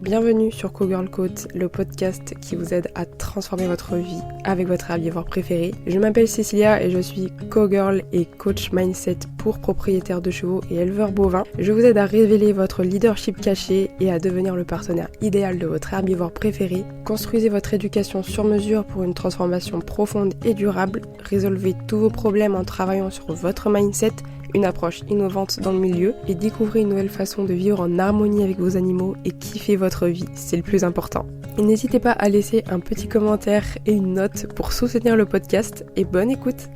Bienvenue sur Cogirl Coach, le podcast qui vous aide à transformer votre vie avec votre herbivore préféré. Je m'appelle Cécilia et je suis Cogirl et coach mindset pour propriétaires de chevaux et éleveurs bovins. Je vous aide à révéler votre leadership caché et à devenir le partenaire idéal de votre herbivore préféré. Construisez votre éducation sur mesure pour une transformation profonde et durable. Résolvez tous vos problèmes en travaillant sur votre mindset, une approche innovante dans le milieu et découvrez une nouvelle façon de vivre en harmonie avec vos animaux et kiffer votre vie, c'est le plus important. Et n'hésitez pas à laisser un petit commentaire et une note pour soutenir le podcast et bonne écoute.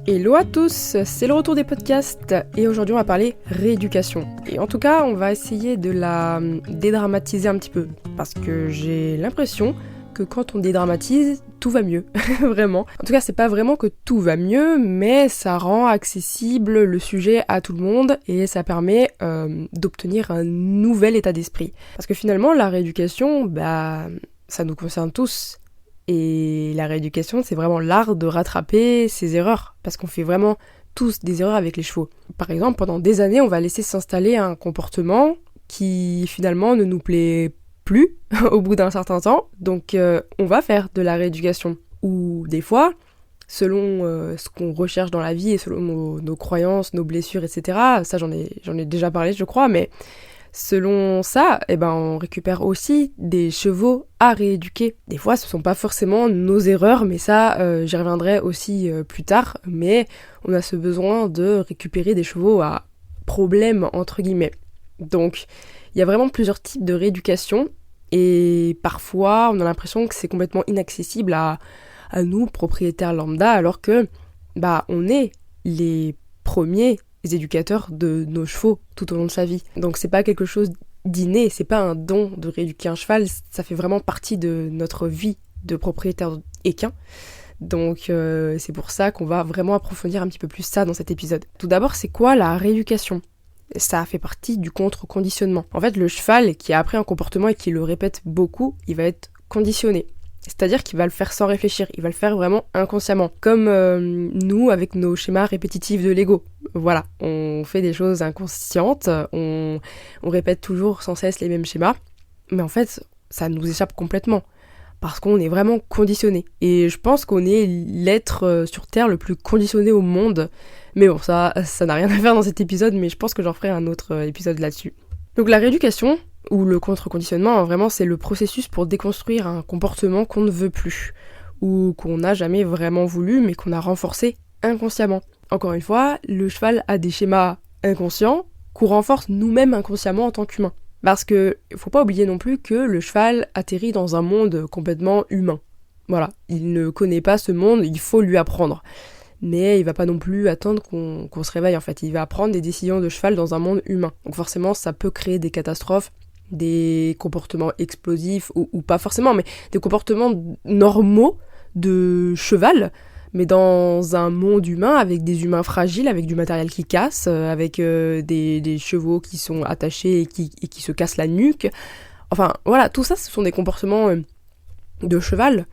Hello à tous, c'est le retour des podcasts et aujourd'hui on va parler rééducation. Et en tout cas on va essayer de la dédramatiser un petit peu parce que j'ai l'impression que quand on dédramatise, tout va mieux, vraiment. En tout cas, c'est pas vraiment que tout va mieux, mais ça rend accessible le sujet à tout le monde et ça permet d'obtenir un nouvel état d'esprit. Parce que finalement, la rééducation, ça nous concerne tous. Et la rééducation, c'est vraiment l'art de rattraper ses erreurs, parce qu'on fait vraiment tous des erreurs avec les chevaux. Par exemple, pendant des années, on va laisser s'installer un comportement qui finalement ne nous plaît plus au bout d'un certain temps, donc on va faire de la rééducation. Ou des fois, selon ce qu'on recherche dans la vie et selon nos croyances, nos blessures, etc., ça j'en ai déjà parlé je crois, mais selon ça, on récupère aussi des chevaux à rééduquer. Des fois ce sont pas forcément nos erreurs, mais ça j'y reviendrai aussi plus tard, mais on a ce besoin de récupérer des chevaux à problème entre guillemets. Donc il y a vraiment plusieurs types de rééducation et parfois on a l'impression que c'est complètement inaccessible à nous, propriétaires lambda, alors que on est les premiers éducateurs de nos chevaux tout au long de sa vie. Donc c'est pas quelque chose d'inné, c'est pas un don de rééduquer un cheval, ça fait vraiment partie de notre vie de propriétaire équin. Donc c'est pour ça qu'on va vraiment approfondir un petit peu plus ça dans cet épisode. Tout d'abord, c'est quoi la rééducation ? Ça fait partie du contre-conditionnement. En fait, le cheval qui a appris un comportement et qui le répète beaucoup, il va être conditionné. C'est-à-dire qu'il va le faire sans réfléchir, il va le faire vraiment inconsciemment. Comme nous, avec nos schémas répétitifs de Lego. Voilà, on fait des choses inconscientes, on répète toujours sans cesse les mêmes schémas, mais en fait, ça nous échappe complètement. Parce qu'on est vraiment conditionné. Et je pense qu'on est l'être sur Terre le plus conditionné au monde. Mais bon, ça n'a rien à faire dans cet épisode, mais je pense que j'en ferai un autre épisode là-dessus. Donc la rééducation, ou le contre-conditionnement, vraiment c'est le processus pour déconstruire un comportement qu'on ne veut plus, ou qu'on n'a jamais vraiment voulu, mais qu'on a renforcé inconsciemment. Encore une fois, le cheval a des schémas inconscients qu'on renforce nous-mêmes inconsciemment en tant qu'humains. Parce que faut pas oublier non plus que le cheval atterrit dans un monde complètement humain. Voilà, il ne connaît pas ce monde, il faut lui apprendre. Mais il va pas non plus attendre qu'on se réveille en fait, il va prendre des décisions de cheval dans un monde humain. Donc forcément ça peut créer des catastrophes, des comportements explosifs ou pas forcément, mais des comportements normaux de cheval, mais dans un monde humain avec des humains fragiles, avec du matériel qui casse, avec des chevaux qui sont attachés et qui se cassent la nuque. Enfin voilà, tout ça ce sont des comportements de cheval,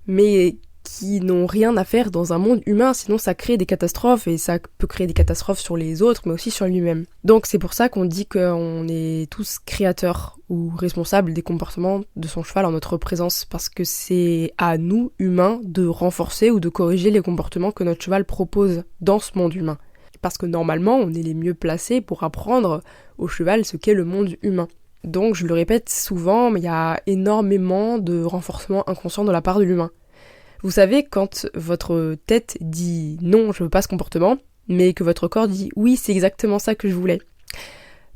mais qui n'ont rien à faire dans un monde humain, sinon ça crée des catastrophes, et ça peut créer des catastrophes sur les autres, mais aussi sur lui-même. Donc c'est pour ça qu'on dit qu'on est tous créateurs ou responsables des comportements de son cheval en notre présence, parce que c'est à nous, humains, de renforcer ou de corriger les comportements que notre cheval propose dans ce monde humain. Parce que normalement, on est les mieux placés pour apprendre au cheval ce qu'est le monde humain. Donc je le répète souvent, mais il y a énormément de renforcement inconscient de la part de l'humain. Vous savez, quand votre tête dit « non, je veux pas ce comportement », mais que votre corps dit « oui, c'est exactement ça que je voulais ».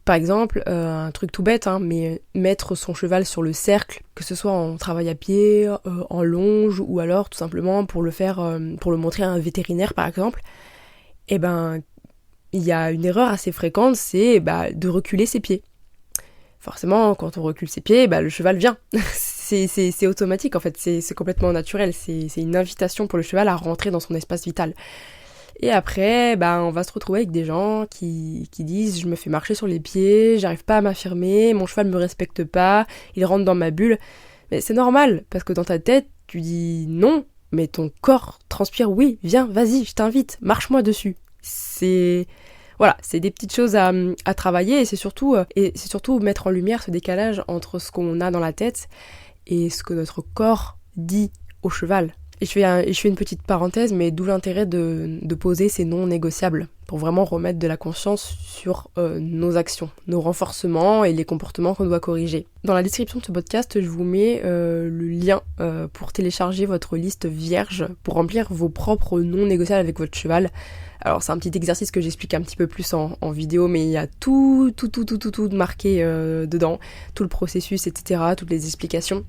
Par exemple, un truc tout bête, mais mettre son cheval sur le cercle, que ce soit en travail à pied, en longe, ou alors tout simplement pour le montrer à un vétérinaire par exemple, il y a une erreur assez fréquente, c'est de reculer ses pieds. Forcément, quand on recule ses pieds, le cheval vient. C'est automatique en fait, c'est complètement naturel, c'est une invitation pour le cheval à rentrer dans son espace vital. Et après, on va se retrouver avec des gens qui disent « je me fais marcher sur les pieds, j'arrive pas à m'affirmer, mon cheval me respecte pas, il rentre dans ma bulle ». Mais c'est normal, parce que dans ta tête, tu dis non, mais ton corps transpire « oui, viens, vas-y, je t'invite, marche-moi dessus ». Voilà, c'est des petites choses à travailler et c'est surtout mettre en lumière ce décalage entre ce qu'on a dans la tête et ce que notre corps dit au cheval. Et je fais une petite parenthèse, mais d'où l'intérêt de poser ces non négociables pour vraiment remettre de la conscience sur nos actions, nos renforcements et les comportements qu'on doit corriger. Dans la description de ce podcast, je vous mets le lien pour télécharger votre liste vierge pour remplir vos propres non négociables avec votre cheval. Alors c'est un petit exercice que j'explique un petit peu plus en vidéo, mais il y a tout marqué dedans, tout le processus, etc., toutes les explications.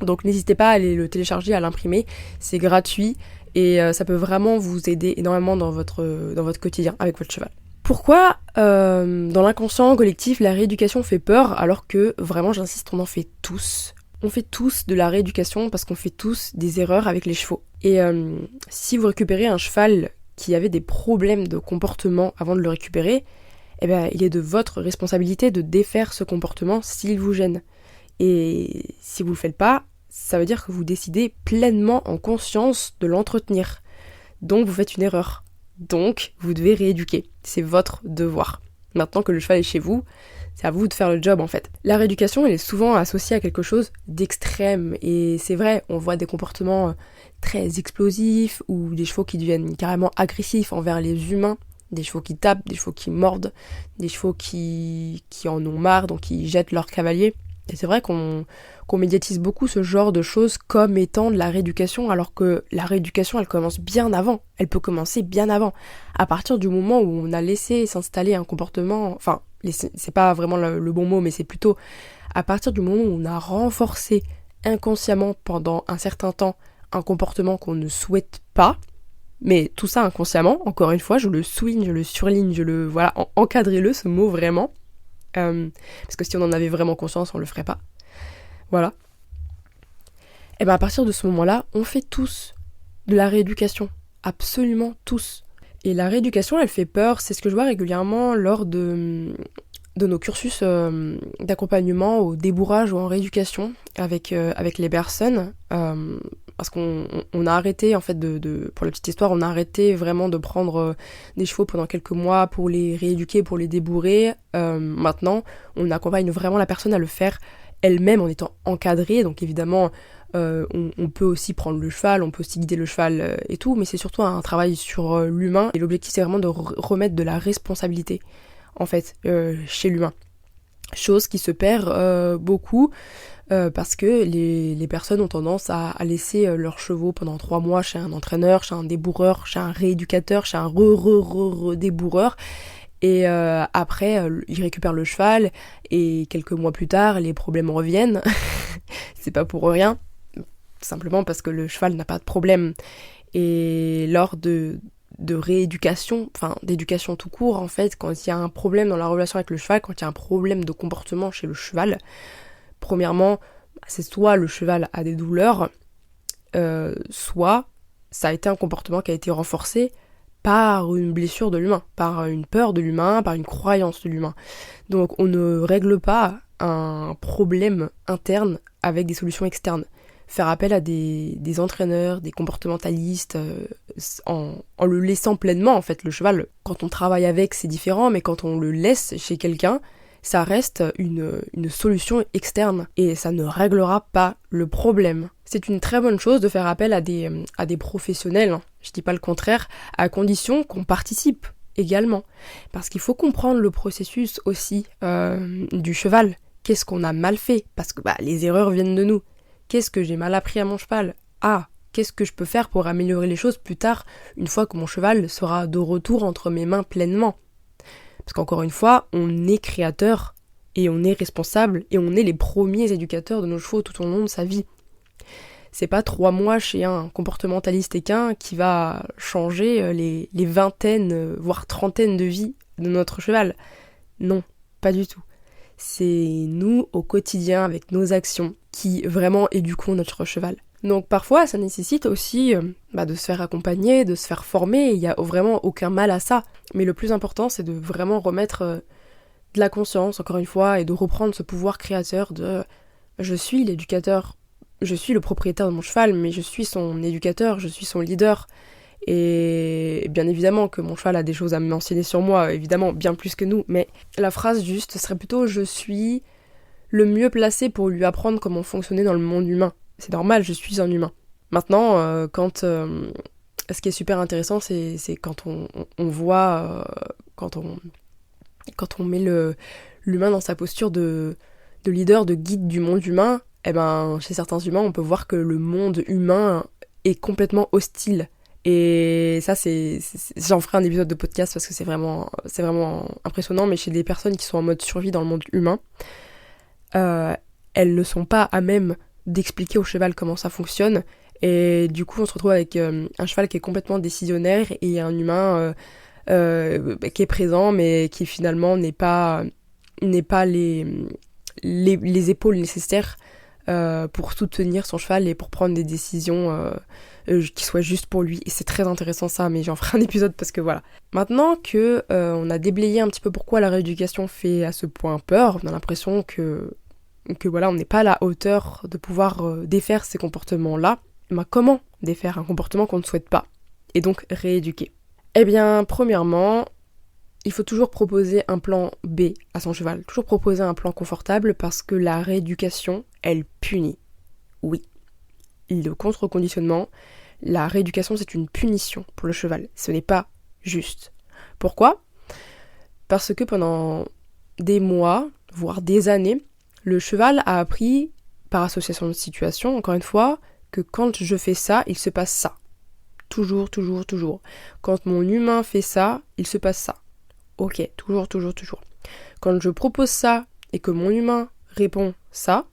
Donc n'hésitez pas à aller le télécharger, à l'imprimer, c'est gratuit et ça peut vraiment vous aider énormément dans votre quotidien avec votre cheval. Pourquoi dans l'inconscient collectif la rééducation fait peur alors que vraiment j'insiste on en fait tous. On fait tous de la rééducation parce qu'on fait tous des erreurs avec les chevaux. Et si vous récupérez un cheval qui avait des problèmes de comportement avant de le récupérer, eh ben, il est de votre responsabilité de défaire ce comportement s'il vous gêne. Et si vous le faites pas, ça veut dire que vous décidez pleinement en conscience de l'entretenir. Donc vous faites une erreur. Donc vous devez rééduquer. C'est votre devoir. Maintenant que le cheval est chez vous, c'est à vous de faire le job en fait. La rééducation, elle est souvent associée à quelque chose d'extrême. Et c'est vrai, on voit des comportements très explosifs ou des chevaux qui deviennent carrément agressifs envers les humains. Des chevaux qui tapent, des chevaux qui mordent, des chevaux qui en ont marre, donc qui jettent leur cavalier. Et c'est vrai qu'on médiatise beaucoup ce genre de choses comme étant de la rééducation, alors que la rééducation, elle commence bien avant. Elle peut commencer bien avant. À partir du moment où on a laissé s'installer un comportement... Enfin, c'est pas vraiment le bon mot, mais c'est plutôt à partir du moment où on a renforcé inconsciemment pendant un certain temps un comportement qu'on ne souhaite pas, mais tout ça inconsciemment, encore une fois, je le souligne, je le surligne, voilà, encadrez-le ce mot vraiment. Parce que si on en avait vraiment conscience, on le ferait pas. Voilà. Et bien à partir de ce moment-là, on fait tous de la rééducation. Absolument tous. Et la rééducation, elle fait peur. C'est ce que je vois régulièrement lors de nos cursus d'accompagnement au débourrage ou en rééducation avec les personnes. Parce qu'on a arrêté, en fait, pour la petite histoire, on a arrêté vraiment de prendre des chevaux pendant quelques mois pour les rééduquer, pour les débourrer. Maintenant, on accompagne vraiment la personne à le faire elle-même en étant encadrée. Donc évidemment, on peut aussi prendre le cheval, on peut aussi guider le cheval et tout, mais c'est surtout un travail sur l'humain. Et l'objectif, c'est vraiment de remettre de la responsabilité, en fait, chez l'humain. Chose qui se perd beaucoup. Parce que les personnes ont tendance à laisser leurs chevaux pendant 3 mois chez un entraîneur, chez un débourreur, chez un rééducateur, chez un débourreur. Et après, ils récupèrent le cheval et quelques mois plus tard, les problèmes reviennent. C'est pas pour rien, simplement parce que le cheval n'a pas de problème. Et lors de rééducation, enfin d'éducation tout court, en fait, quand il y a un problème dans la relation avec le cheval, quand il y a un problème de comportement chez le cheval, premièrement, c'est soit le cheval a des douleurs, soit ça a été un comportement qui a été renforcé par une blessure de l'humain, par une peur de l'humain, par une croyance de l'humain. Donc on ne règle pas un problème interne avec des solutions externes. Faire appel à des entraîneurs, des comportementalistes, en le laissant pleinement, en fait, le cheval. Quand on travaille avec, c'est différent, mais quand on le laisse chez quelqu'un, ça reste une solution externe et ça ne réglera pas le problème. C'est une très bonne chose de faire appel à des professionnels, hein. Je dis pas le contraire, à condition qu'on participe également. Parce qu'il faut comprendre le processus aussi du cheval. Qu'est-ce qu'on a mal fait? Parce que les erreurs viennent de nous. Qu'est-ce que j'ai mal appris à mon cheval? Qu'est-ce que je peux faire pour améliorer les choses plus tard, une fois que mon cheval sera de retour entre mes mains pleinement? Parce qu'encore une fois, on est créateur et on est responsable et on est les premiers éducateurs de nos chevaux tout au long de sa vie. C'est pas 3 mois chez un comportementaliste équin qui va changer les vingtaines, voire trentaines de vies de notre cheval. Non, pas du tout. C'est nous, au quotidien, avec nos actions, qui vraiment éduquons notre cheval. Donc parfois, ça nécessite aussi de se faire accompagner, de se faire former, il n'y a vraiment aucun mal à ça. Mais le plus important, c'est de vraiment remettre de la conscience, encore une fois, et de reprendre ce pouvoir créateur de « je suis l'éducateur, je suis le propriétaire de mon cheval, mais je suis son éducateur, je suis son leader ». Et bien évidemment que mon cheval a des choses à m'enseigner sur moi, évidemment, bien plus que nous, mais la phrase juste serait plutôt « je suis le mieux placé pour lui apprendre comment fonctionner dans le monde humain ». C'est normal, je suis un humain. Maintenant, ce qui est super intéressant, c'est quand on voit, quand on met l'humain dans sa posture de leader, de guide du monde humain, chez certains humains, on peut voir que le monde humain est complètement hostile. Et ça, j'en ferai un épisode de podcast parce que c'est vraiment impressionnant, mais chez des personnes qui sont en mode survie dans le monde humain, elles ne sont pas à même d'expliquer au cheval comment ça fonctionne, et du coup on se retrouve avec un cheval qui est complètement décisionnaire et un humain qui est présent mais qui finalement n'est pas les épaules nécessaires pour soutenir son cheval et pour prendre des décisions qui soient justes pour lui. Et c'est très intéressant ça, mais j'en ferai un épisode parce que voilà. Maintenant que on a déblayé un petit peu pourquoi la rééducation fait à ce point peur, on a l'impression que voilà, on n'est pas à la hauteur de pouvoir défaire ces comportements-là. Comment défaire un comportement qu'on ne souhaite pas et donc rééduquer? Eh bien, premièrement, il faut toujours proposer un plan B à son cheval, toujours proposer un plan confortable parce que la rééducation, elle punit. Oui, le contre-conditionnement, la rééducation, c'est une punition pour le cheval, ce n'est pas juste. Pourquoi? Parce que pendant des mois, voire des années, le cheval a appris, par association de situations, encore une fois, que quand je fais ça, il se passe ça. Toujours, toujours, toujours. Quand mon humain fait ça, il se passe ça. Ok, toujours, toujours, toujours. Quand je propose ça et que mon humain répond ça,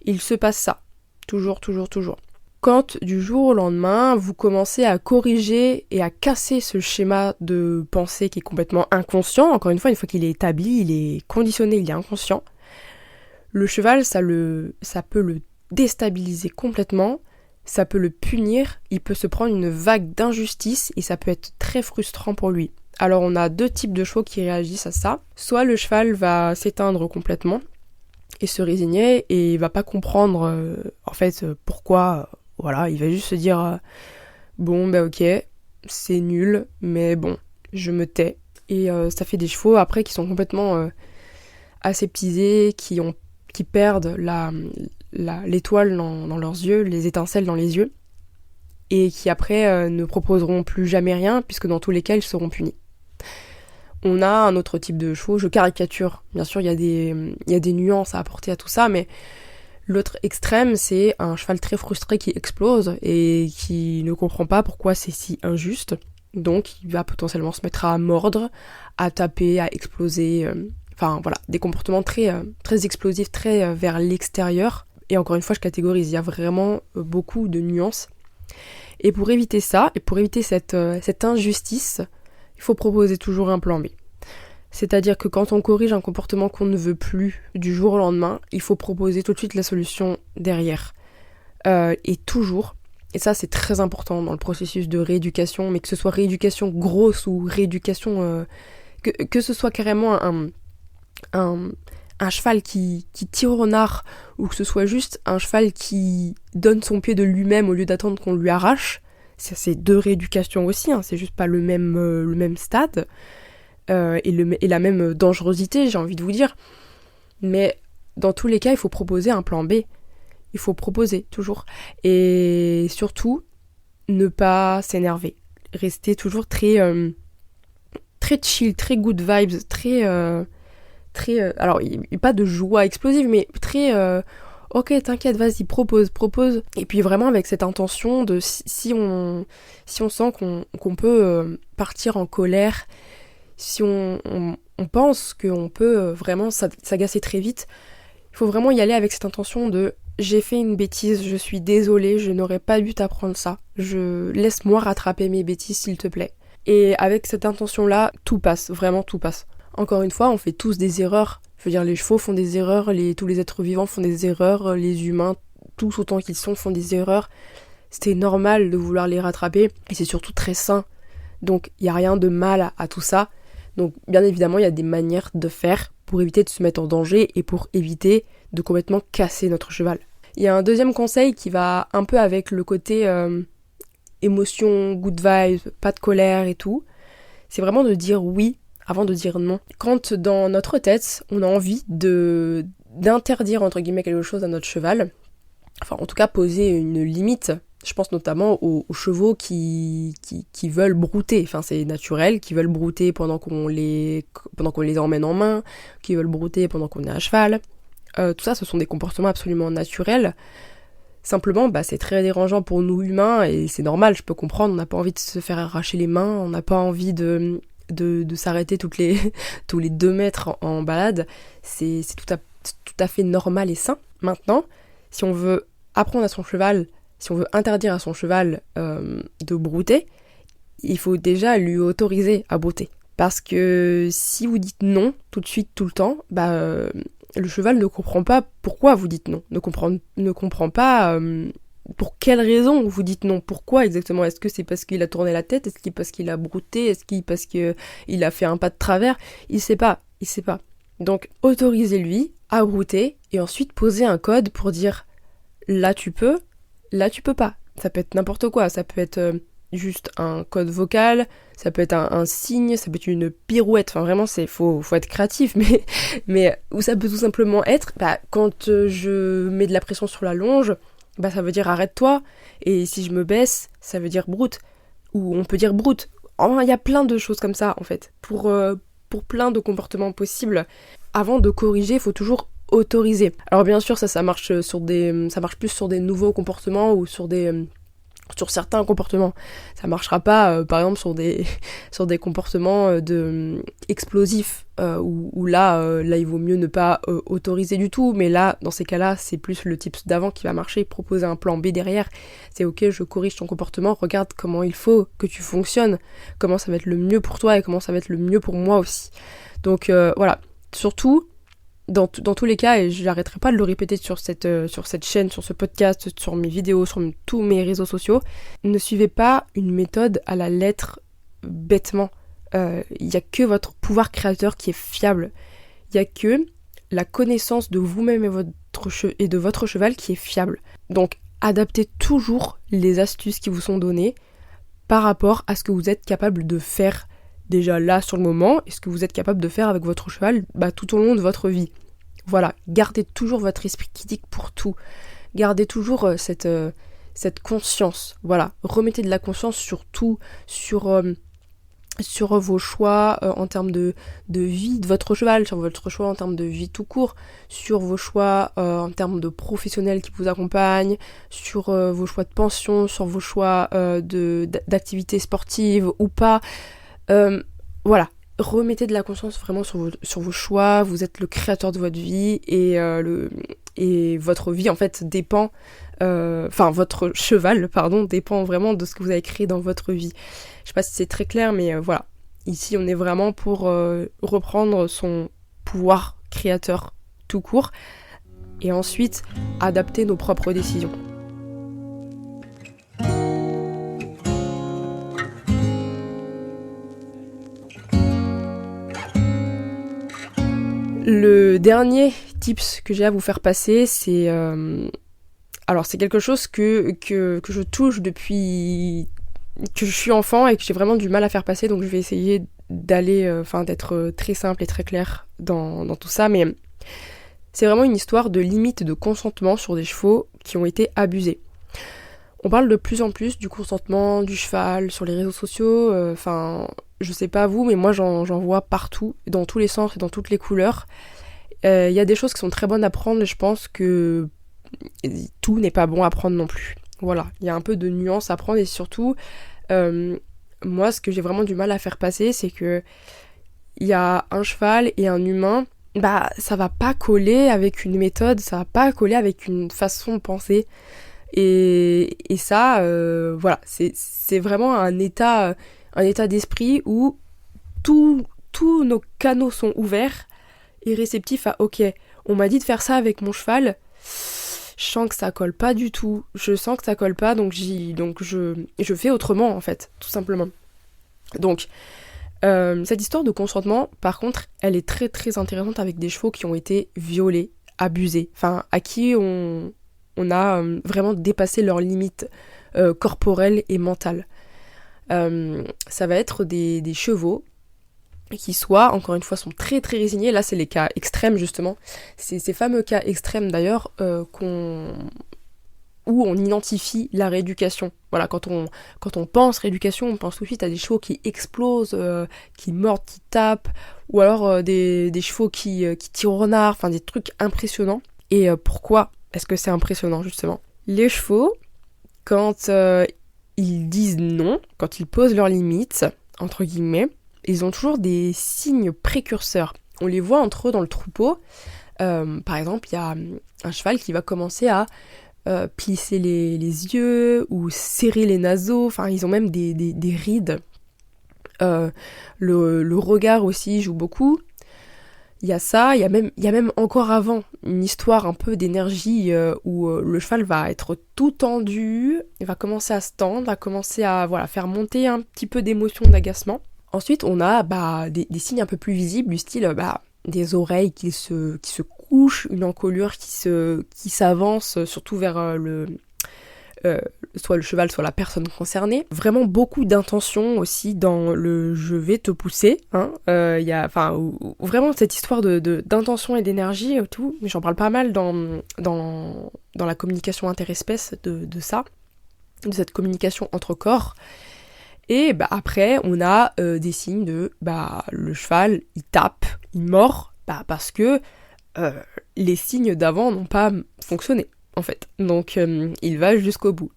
il se passe ça. Toujours, toujours, toujours. Quand du jour au lendemain, vous commencez à corriger et à casser ce schéma de pensée qui est complètement inconscient, encore une fois qu'il est établi, il est conditionné, il est inconscient, le cheval, ça peut le déstabiliser complètement, ça peut le punir, il peut se prendre une vague d'injustice et ça peut être très frustrant pour lui. Alors on a deux types de chevaux qui réagissent à ça. Soit le cheval va s'éteindre complètement et se résigner et il va pas comprendre pourquoi, voilà, il va juste se dire bon ok, c'est nul, mais bon, je me tais. Et ça fait des chevaux après qui sont complètement aseptisés, qui perdent l'étoile dans leurs yeux, les étincelles dans les yeux, et qui après ne proposeront plus jamais rien, puisque dans tous les cas, ils seront punis. On a un autre type de chevaux, je caricature, bien sûr, il y a des nuances à apporter à tout ça, mais l'autre extrême, c'est un cheval très frustré qui explose et qui ne comprend pas pourquoi c'est si injuste, donc il va potentiellement se mettre à mordre, à taper, à exploser... Enfin voilà, des comportements très explosifs, très vers l'extérieur. Et encore une fois, je catégorise, il y a vraiment beaucoup de nuances. Et pour éviter ça, et pour éviter cette injustice, il faut proposer toujours un plan B. C'est-à-dire que quand on corrige un comportement qu'on ne veut plus du jour au lendemain, il faut proposer tout de suite la solution derrière. Et toujours, et ça c'est très important dans le processus de rééducation, mais que ce soit rééducation grosse ou rééducation... que ce soit carrément un cheval qui tire au renard ou que ce soit juste un cheval qui donne son pied de lui-même au lieu d'attendre qu'on lui arrache, c'est deux rééducations aussi, hein, c'est juste pas le même stade et la même dangerosité, j'ai envie de vous dire. Mais dans tous les cas, il faut proposer un plan B. Il faut proposer, toujours. Et surtout, ne pas s'énerver. Rester toujours très chill, très good vibes, alors pas de joie explosive, mais très ok, t'inquiète, vas-y, propose, et puis vraiment avec cette intention de si on sent qu'on peut partir en colère, si on pense qu'on peut vraiment s'agacer très vite, il faut vraiment y aller avec cette intention de j'ai fait une bêtise, je suis désolée, je n'aurais pas dû t'apprendre ça, laisse-moi rattraper mes bêtises s'il te plaît. Et avec cette intention-là, tout passe, vraiment tout passe. Encore une fois, on fait tous des erreurs. Je veux dire, les chevaux font des erreurs, tous les êtres vivants font des erreurs, les humains, tous autant qu'ils sont, font des erreurs. C'est normal de vouloir les rattraper, et c'est surtout très sain. Donc, il n'y a rien de mal à tout ça. Donc, bien évidemment, il y a des manières de faire pour éviter de se mettre en danger et pour éviter de complètement casser notre cheval. Il y a un deuxième conseil qui va un peu avec le côté émotion, good vibes, pas de colère et tout. C'est vraiment de dire oui avant de dire non. Quand dans notre tête, on a envie d'interdire entre guillemets quelque chose à notre cheval, enfin en tout cas poser une limite, je pense notamment aux chevaux qui veulent brouter, enfin c'est naturel, qui veulent brouter pendant qu'on les emmène en main, qui veulent brouter pendant qu'on est à cheval. Tout ça, ce sont des comportements absolument naturels. Simplement, c'est très dérangeant pour nous humains, et c'est normal, je peux comprendre, on n'a pas envie de se faire arracher les mains, on n'a pas envie de s'arrêter tous les 2 mètres en balade. C'est tout à fait normal et sain. Maintenant, si on veut apprendre à son cheval, si on veut interdire à son cheval de brouter, il faut déjà lui autoriser à brouter. Parce que si vous dites non tout de suite, tout le temps, le cheval ne comprend pas pourquoi vous dites non, ne comprend pas pour quelle raison vous dites non, pourquoi exactement. Est-ce que c'est parce qu'il a tourné la tête, est-ce que parce qu'il a brouté, est-ce que parce qu'il a fait un pas de travers, il sait pas. Donc autorisez-lui à brouter et ensuite posez un code pour dire là tu peux pas. Ça peut être n'importe quoi, ça peut être juste un code vocal, ça peut être un signe, ça peut être une pirouette, enfin vraiment faut être créatif, mais ou ça peut tout simplement être, quand je mets de la pression sur la longe, ça veut dire arrête-toi, et si je me baisse, ça veut dire broute, ou on peut dire broute. Enfin, il y a plein de choses comme ça en fait, pour plein de comportements possibles. Avant de corriger, il faut toujours autoriser. Alors bien sûr, ça marche plus sur des nouveaux comportements ou sur certains comportements. Ça marchera pas, par exemple, sur des comportements explosifs, où là, il vaut mieux ne pas autoriser du tout, mais là, dans ces cas-là, c'est plus le type d'avant qui va marcher, proposer un plan B derrière. C'est ok, je corrige ton comportement, regarde comment il faut que tu fonctionnes, comment ça va être le mieux pour toi et comment ça va être le mieux pour moi aussi. Donc voilà, surtout, dans tous les cas, et je n'arrêterai pas de le répéter sur cette chaîne, sur ce podcast, sur mes vidéos, sur tous mes réseaux sociaux, ne suivez pas une méthode à la lettre bêtement. Il n'y a que votre pouvoir créateur qui est fiable. Il n'y a que la connaissance de vous-même et de votre cheval qui est fiable. Donc, adaptez toujours les astuces qui vous sont données par rapport à ce que vous êtes capable de faire déjà là sur le moment, et ce que vous êtes capable de faire avec votre cheval tout au long de votre vie. Voilà, gardez toujours votre esprit critique pour tout. Gardez toujours cette conscience. Voilà, remettez de la conscience sur tout, sur vos choix en termes de vie de votre cheval, sur votre choix en termes de vie tout court, sur vos choix en termes de professionnels qui vous accompagnent, sur vos choix de pension, sur vos choix d'activités sportives ou pas. Voilà, remettez de la conscience vraiment sur vos choix. Vous êtes le créateur de votre vie et votre vie en fait dépend, votre cheval dépend vraiment de ce que vous avez créé dans votre vie. Je sais pas si c'est très clair, mais voilà. Ici on est vraiment pour reprendre son pouvoir créateur tout court et ensuite adapter nos propres décisions. Le dernier tips que j'ai à vous faire passer, c'est quelque chose que je touche depuis que je suis enfant et que j'ai vraiment du mal à faire passer, donc je vais essayer d'être très simple et très clair dans tout ça, mais c'est vraiment une histoire de limite de consentement sur des chevaux qui ont été abusés. On parle de plus en plus du consentement du cheval sur les réseaux sociaux, je sais pas vous, mais moi j'en vois partout, dans tous les sens et dans toutes les couleurs. Il y a des choses qui sont très bonnes à prendre, et je pense que tout n'est pas bon à prendre non plus. Voilà, il y a un peu de nuance à prendre, et surtout, moi ce que j'ai vraiment du mal à faire passer, c'est que il y a un cheval et un humain, ça va pas coller avec une méthode, ça va pas coller avec une façon de penser. Et ça, c'est vraiment un état d'esprit où tous nos canaux sont ouverts et réceptifs à ok, on m'a dit de faire ça avec mon cheval, je sens que ça colle pas du tout, donc je fais autrement en fait, tout simplement. Donc cette histoire de consentement, par contre, elle est très très intéressante avec des chevaux qui ont été violés, abusés, à qui on a vraiment dépassé leurs limites corporelle et mentale. Ça va être des chevaux qui soit, encore une fois, sont très très résignés. Là, c'est les cas extrêmes, justement. C'est ces fameux cas extrêmes, d'ailleurs, où on identifie la rééducation. Voilà, quand on pense rééducation, on pense tout de suite à des chevaux qui explosent, qui mordent, qui tapent, ou alors des chevaux qui tirent au renard, enfin des trucs impressionnants. Et pourquoi est-ce que c'est impressionnant, justement ? Les chevaux, quand ils disent non, quand ils posent leurs limites, entre guillemets, ils ont toujours des signes précurseurs. On les voit entre eux dans le troupeau. Par exemple, il y a un cheval qui va commencer à plisser les yeux ou serrer les naseaux. Enfin, ils ont même des rides. Le regard aussi joue beaucoup. Il y a ça, il y a même encore avant une histoire un peu d'énergie où le cheval va être tout tendu, il va commencer à se tendre, va commencer à faire monter un petit peu d'émotion, d'agacement. Ensuite, on a des signes un peu plus visibles, du style des oreilles qui se couchent, une encolure qui s'avance, surtout vers soit le cheval, soit la personne concernée. Vraiment beaucoup d'intention aussi dans le « je vais te pousser ». Y a, vraiment cette histoire d'intention et d'énergie et tout, mais j'en parle pas mal dans la communication interespèce de ça, de cette communication entre corps. Et après, on a des signes de le cheval, il tape, il mord, parce que les signes d'avant n'ont pas fonctionné, en fait. Donc, il va jusqu'au bout.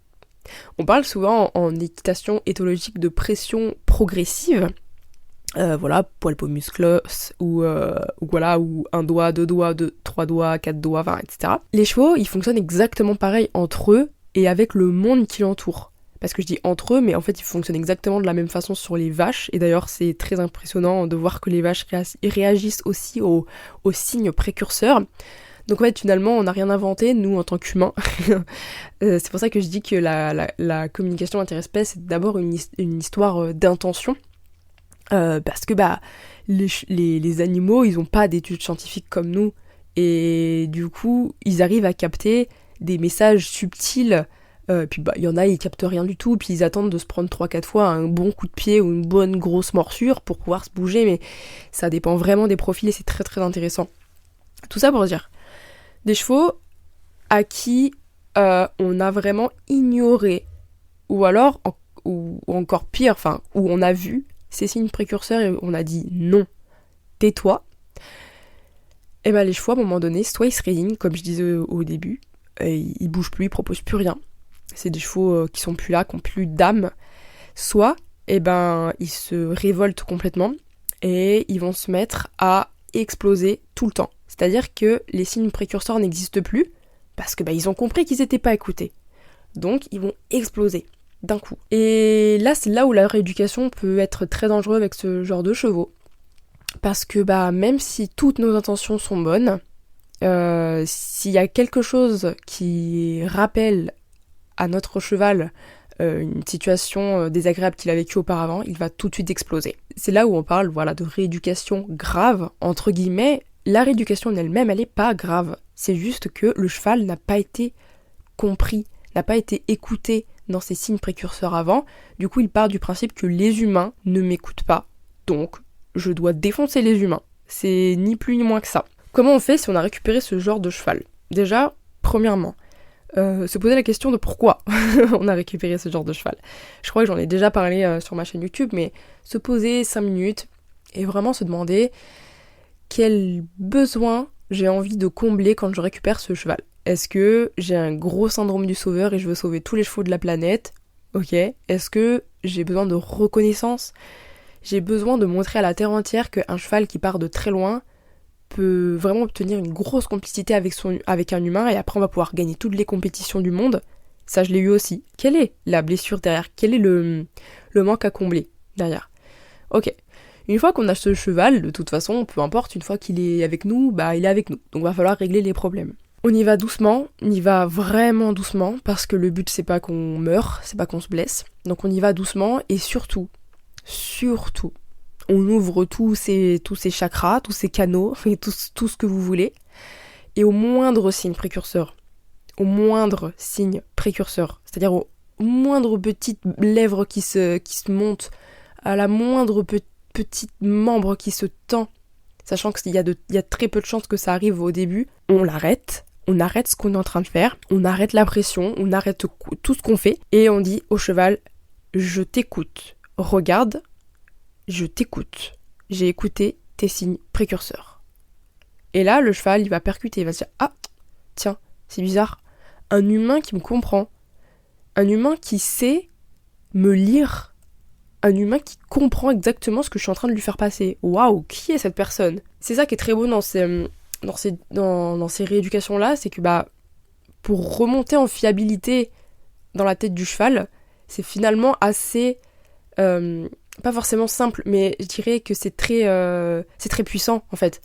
On parle souvent en équitation éthologique de pression progressive. Poil peau musclos, ou un doigt, deux doigts, trois doigts, quatre doigts, etc. Les chevaux, ils fonctionnent exactement pareil entre eux et avec le monde qui l'entoure. Parce que je dis entre eux, mais en fait ils fonctionnent exactement de la même façon sur les vaches, et d'ailleurs c'est très impressionnant de voir que les vaches réagissent aussi aux signes précurseurs. Donc en fait finalement on n'a rien inventé, nous en tant qu'humains. C'est pour ça que je dis que la communication interespèce c'est d'abord une histoire d'intention, parce que les animaux ils ont pas d'études scientifiques comme nous, et du coup ils arrivent à capter des messages subtils. Puis il y en a, ils captent rien du tout, puis ils attendent de se prendre 3-4 fois un bon coup de pied ou une bonne grosse morsure pour pouvoir se bouger, mais ça dépend vraiment des profils et c'est très très intéressant. Tout ça pour dire, des chevaux à qui on a vraiment ignoré, ou alors, ou encore pire, où on a vu ces signes précurseurs et on a dit non, tais-toi, et les chevaux à un moment donné, soit ils se résignent, comme je disais au début, et ils bougent plus, ils proposent plus rien. C'est des chevaux qui sont plus là, qui ont plus d'âme. Soit, ils se révoltent complètement et ils vont se mettre à exploser tout le temps. C'est-à-dire que les signes précurseurs n'existent plus parce que ils ont compris qu'ils n'étaient pas écoutés. Donc, ils vont exploser d'un coup. Et là, c'est là où la rééducation peut être très dangereuse avec ce genre de chevaux. Parce que même si toutes nos intentions sont bonnes, s'il y a quelque chose qui rappelle à notre cheval une situation désagréable qu'il a vécue auparavant, il va tout de suite exploser. C'est là où on parle de rééducation grave, entre guillemets. La rééducation en elle-même, elle n'est pas grave. C'est juste que le cheval n'a pas été compris, n'a pas été écouté dans ses signes précurseurs avant. Du coup, il part du principe que les humains ne m'écoutent pas. Donc, je dois défoncer les humains. C'est ni plus ni moins que ça. Comment on fait si on a récupéré ce genre de cheval ? Déjà, premièrement, se poser la question de pourquoi on a récupéré ce genre de cheval. Je crois que j'en ai déjà parlé sur ma chaîne YouTube, mais se poser 5 minutes et vraiment se demander quel besoin j'ai envie de combler quand je récupère ce cheval. Est-ce que j'ai un gros syndrome du sauveur et je veux sauver tous les chevaux de la planète ? Ok. Est-ce que j'ai besoin de reconnaissance ? J'ai besoin de montrer à la terre entière qu'un cheval qui part de très loin peut vraiment obtenir une grosse complicité avec un humain, et après on va pouvoir gagner toutes les compétitions du monde. Ça, je l'ai eu aussi. Quelle est la blessure derrière ? Quel est le manque à combler derrière ? Ok. Une fois qu'on a ce cheval, de toute façon, peu importe, une fois qu'il est avec nous, il est avec nous. Donc va falloir régler les problèmes. On y va doucement, on y va vraiment doucement, parce que le but c'est pas qu'on meure, c'est pas qu'on se blesse. Donc on y va doucement, et surtout, on ouvre tous ces chakras, tous ces canaux, et tout ce que vous voulez. Et au moindre signe précurseur, c'est-à-dire moindre petite lèvre qui se monte, à la moindre petite membre qui se tend, sachant qu'il y a très peu de chances que ça arrive au début, on l'arrête. On arrête ce qu'on est en train de faire, on arrête la pression, on arrête tout ce qu'on fait, et on dit au cheval, je t'écoute, regarde, je t'écoute, j'ai écouté tes signes précurseurs. Et là, le cheval, il va percuter, il va se dire, ah, tiens, c'est bizarre, un humain qui me comprend, un humain qui sait me lire, un humain qui comprend exactement ce que je suis en train de lui faire passer. Waouh, qui est cette personne ? C'est ça qui est très beau dans ces rééducations-là, c'est que pour remonter en fiabilité dans la tête du cheval, c'est finalement assez, pas forcément simple, mais je dirais que c'est très puissant en fait.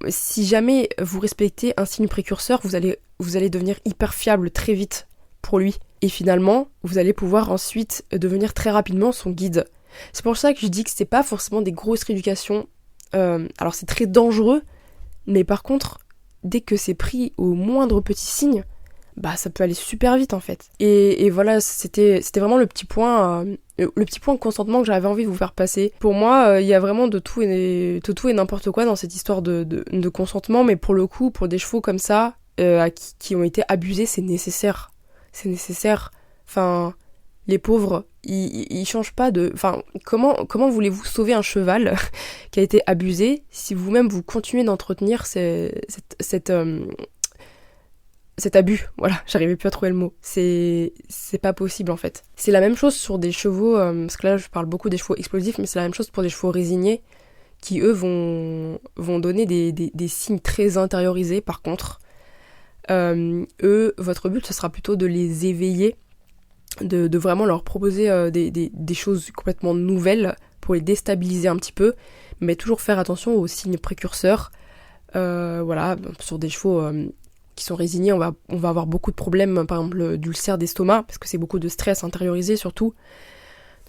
Si jamais vous respectez un signe précurseur, vous allez devenir hyper fiable très vite pour lui. Et finalement, vous allez pouvoir ensuite devenir très rapidement son guide. C'est pour ça que je dis que c'est pas forcément des grosses rééducations. Alors c'est très dangereux, mais par contre, dès que c'est pris au moindre petit signe, ça peut aller super vite en fait. Et voilà, c'était vraiment le petit point consentement que j'avais envie de vous faire passer. Pour moi, il y a vraiment de tout et n'importe quoi dans cette histoire de consentement, mais pour le coup, pour des chevaux comme ça, qui ont été abusés, c'est nécessaire. C'est nécessaire. Enfin, les pauvres, ils changent pas de... Enfin, comment voulez-vous sauver un cheval qui a été abusé si vous-même vous continuez d'entretenir cet abus? Voilà, j'arrivais plus à trouver le mot. C'est pas possible en fait. C'est la même chose sur des chevaux, parce que là je parle beaucoup des chevaux explosifs, mais c'est la même chose pour des chevaux résignés qui eux vont donner des signes très intériorisés par contre. Eux, votre but ce sera plutôt de les éveiller, de vraiment leur proposer des choses complètement nouvelles pour les déstabiliser un petit peu, mais toujours faire attention aux signes précurseurs. Voilà, sur des chevaux qui sont résignés, on va avoir beaucoup de problèmes, par exemple d'ulcères d'estomac, parce que c'est beaucoup de stress intériorisé surtout.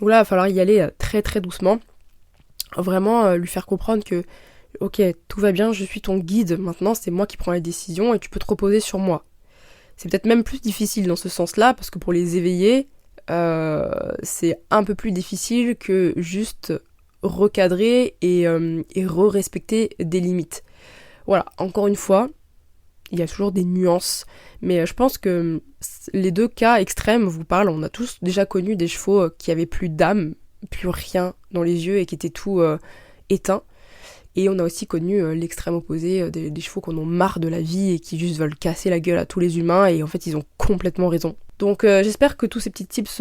Donc là, il va falloir y aller très très doucement. Vraiment lui faire comprendre que ok, tout va bien, je suis ton guide, maintenant c'est moi qui prends les décisions et tu peux te reposer sur moi. C'est peut-être même plus difficile dans ce sens-là, parce que pour les éveiller, c'est un peu plus difficile que juste recadrer et respecter des limites. Voilà, encore une fois, il y a toujours des nuances, mais je pense que les deux cas extrêmes vous parlent. On a tous déjà connu des chevaux qui avaient plus d'âme, plus rien dans les yeux et qui étaient tout éteints. Et on a aussi connu l'extrême opposé, des chevaux qui en ont marre de la vie et qui juste veulent casser la gueule à tous les humains, et en fait ils ont complètement raison. Donc j'espère que tous ces petits tips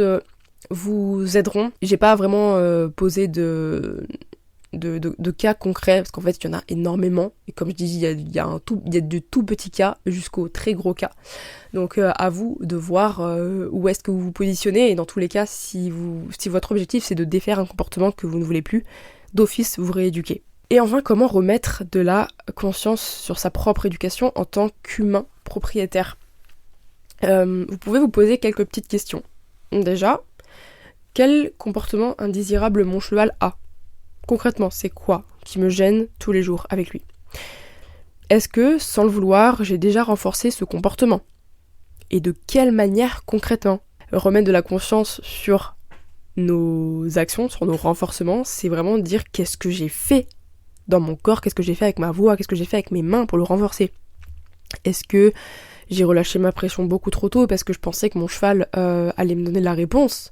vous aideront. J'ai pas vraiment posé de cas concrets, parce qu'en fait il y en a énormément, et comme je dis, il y a du tout petit cas jusqu'au très gros cas. Donc à vous de voir où est-ce que vous vous positionnez, et dans tous les cas, si votre objectif c'est de défaire un comportement que vous ne voulez plus, d'office vous rééduquez. Et enfin, comment remettre de la conscience sur sa propre éducation en tant qu'humain propriétaire ? Vous pouvez vous poser quelques petites questions. Déjà, quel comportement indésirable mon cheval a ? Concrètement, c'est quoi qui me gêne tous les jours avec lui ? Est-ce que, sans le vouloir, j'ai déjà renforcé ce comportement ? Et de quelle manière concrètement ? Remettre de la conscience sur nos actions, sur nos renforcements, c'est vraiment dire qu'est-ce que j'ai fait dans mon corps, qu'est-ce que j'ai fait avec ma voix, qu'est-ce que j'ai fait avec mes mains pour le renforcer. Est-ce que j'ai relâché ma pression beaucoup trop tôt parce que je pensais que mon cheval allait me donner la réponse ?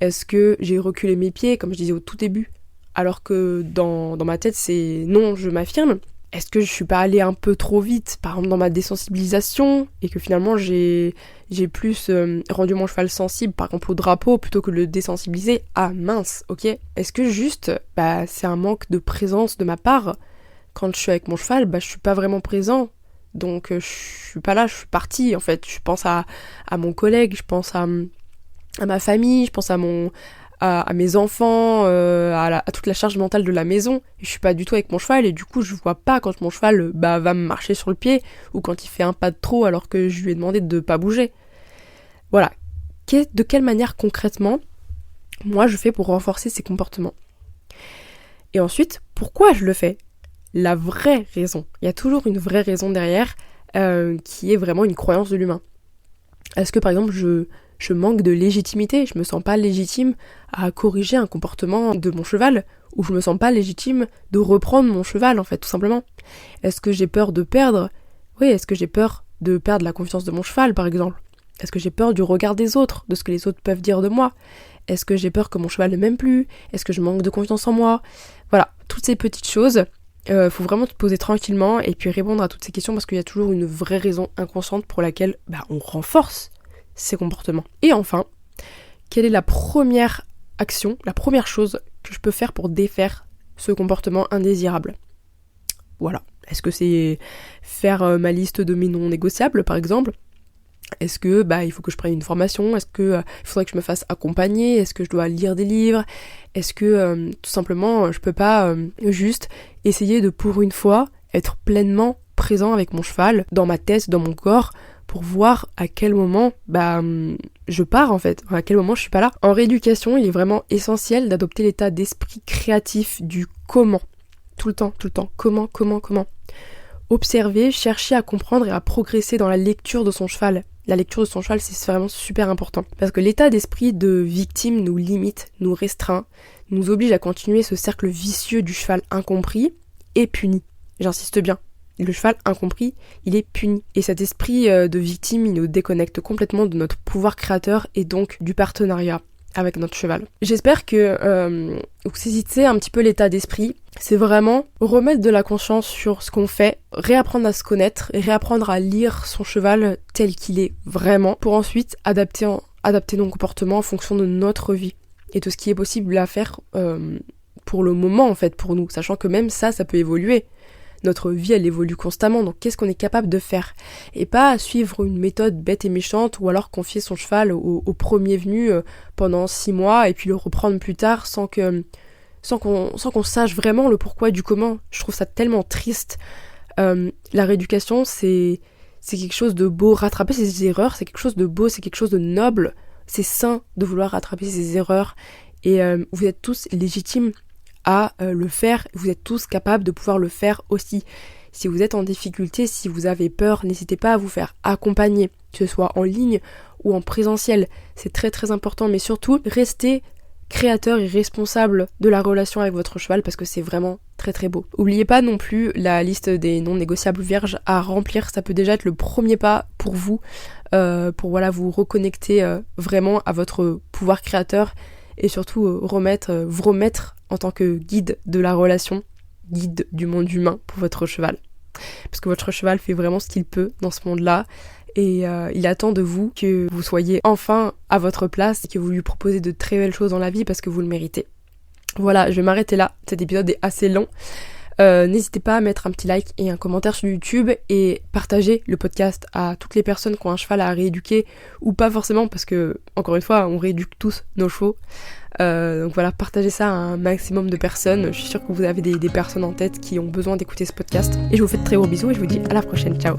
Est-ce que j'ai reculé mes pieds, comme je disais au tout début, alors que dans ma tête c'est non, je m'affirme ? Est-ce que je suis pas allée un peu trop vite, par exemple dans ma désensibilisation, et que finalement j'ai plus rendu mon cheval sensible, par exemple au drapeau, plutôt que de le désensibiliser ? Ah mince, ok. Est-ce que juste, c'est un manque de présence de ma part ? Quand je suis avec mon cheval, je suis pas vraiment présent, donc je suis pas là, je suis partie en fait. Je pense à mon collègue, je pense à ma famille, je pense à mes enfants, à toute la charge mentale de la maison. Et je suis pas du tout avec mon cheval, et du coup je vois pas quand mon cheval va me marcher sur le pied, ou quand il fait un pas de trop alors que je lui ai demandé de pas bouger. Voilà. De quelle manière concrètement moi je fais pour renforcer ces comportements ? Et ensuite, pourquoi je le fais ? La vraie raison. Il y a toujours une vraie raison derrière, qui est vraiment une croyance de l'humain. Est-ce que par exemple je manque de légitimité, je me sens pas légitime à corriger un comportement de mon cheval, ou je me sens pas légitime de reprendre mon cheval en fait, tout simplement. Est-ce que j'ai peur de perdre ? Oui, est-ce que j'ai peur de perdre la confiance de mon cheval par exemple ? Est-ce que j'ai peur du regard des autres, de ce que les autres peuvent dire de moi ? Est-ce que j'ai peur que mon cheval ne m'aime plus ? Est-ce que je manque de confiance en moi ? Voilà, toutes ces petites choses, faut vraiment te poser tranquillement et puis répondre à toutes ces questions parce qu'il y a toujours une vraie raison inconsciente pour laquelle on renforce ces comportements. Et enfin, quelle est la première action, la première chose que je peux faire pour défaire ce comportement indésirable ? Voilà. Est-ce que c'est faire ma liste de mes non négociables par exemple ? Est-ce que il faut que je prenne une formation ? Est-ce que il faudrait que je me fasse accompagner ? Est-ce que je dois lire des livres ? Est-ce que tout simplement je peux pas juste essayer de pour une fois être pleinement présent avec mon cheval, dans ma tête, dans mon corps, pour voir à quel moment je pars en fait, à quel moment je suis pas là. En rééducation, il est vraiment essentiel d'adopter l'état d'esprit créatif du comment. Tout le temps, comment. Observer, chercher à comprendre et à progresser dans la lecture de son cheval. La lecture de son cheval, c'est vraiment super important. Parce que l'état d'esprit de victime nous limite, nous restreint, nous oblige à continuer ce cercle vicieux du cheval incompris et puni. J'insiste bien, le cheval incompris, il est puni. Et cet esprit de victime, il nous déconnecte complètement de notre pouvoir créateur et donc du partenariat avec notre cheval. J'espère que vous saisissez un petit peu l'état d'esprit. C'est vraiment remettre de la conscience sur ce qu'on fait, réapprendre à se connaître et réapprendre à lire son cheval tel qu'il est vraiment pour ensuite adapter nos comportements en fonction de notre vie et de ce qui est possible à faire pour le moment en fait pour nous, sachant que même ça peut évoluer. Notre vie, elle évolue constamment, donc qu'est-ce qu'on est capable de faire ? Et pas suivre une méthode bête et méchante, ou alors confier son cheval au premier venu pendant 6 mois, et puis le reprendre plus tard sans qu'on sache vraiment le pourquoi du comment. Je trouve ça tellement triste. La rééducation, c'est quelque chose de beau. Rattraper ses erreurs, c'est quelque chose de beau, c'est quelque chose de noble. C'est sain de vouloir rattraper ses erreurs. Et vous êtes tous légitimes à le faire, vous êtes tous capables de pouvoir le faire aussi. Si vous êtes en difficulté, si vous avez peur, n'hésitez pas à vous faire accompagner, que ce soit en ligne ou en présentiel. C'est très très important, mais surtout, restez créateur et responsable de la relation avec votre cheval parce que c'est vraiment très très beau. N'oubliez pas non plus la liste des non négociables vierges à remplir, ça peut déjà être le premier pas pour vous, pour vous reconnecter vraiment à votre pouvoir créateur et surtout vous remettre en tant que guide de la relation, guide du monde humain pour votre cheval. Parce que votre cheval fait vraiment ce qu'il peut dans ce monde-là et il attend de vous que vous soyez enfin à votre place et que vous lui proposez de très belles choses dans la vie parce que vous le méritez. Voilà, je vais m'arrêter là, cet épisode est assez long. N'hésitez pas à mettre un petit like et un commentaire sur YouTube et partager le podcast à toutes les personnes qui ont un cheval à rééduquer ou pas forcément parce que, encore une fois, on rééduque tous nos chevaux. Donc voilà, partagez ça à un maximum de personnes. Je suis sûre que vous avez des personnes en tête qui ont besoin d'écouter ce podcast. Et je vous fais de très gros bisous et je vous dis à la prochaine. Ciao.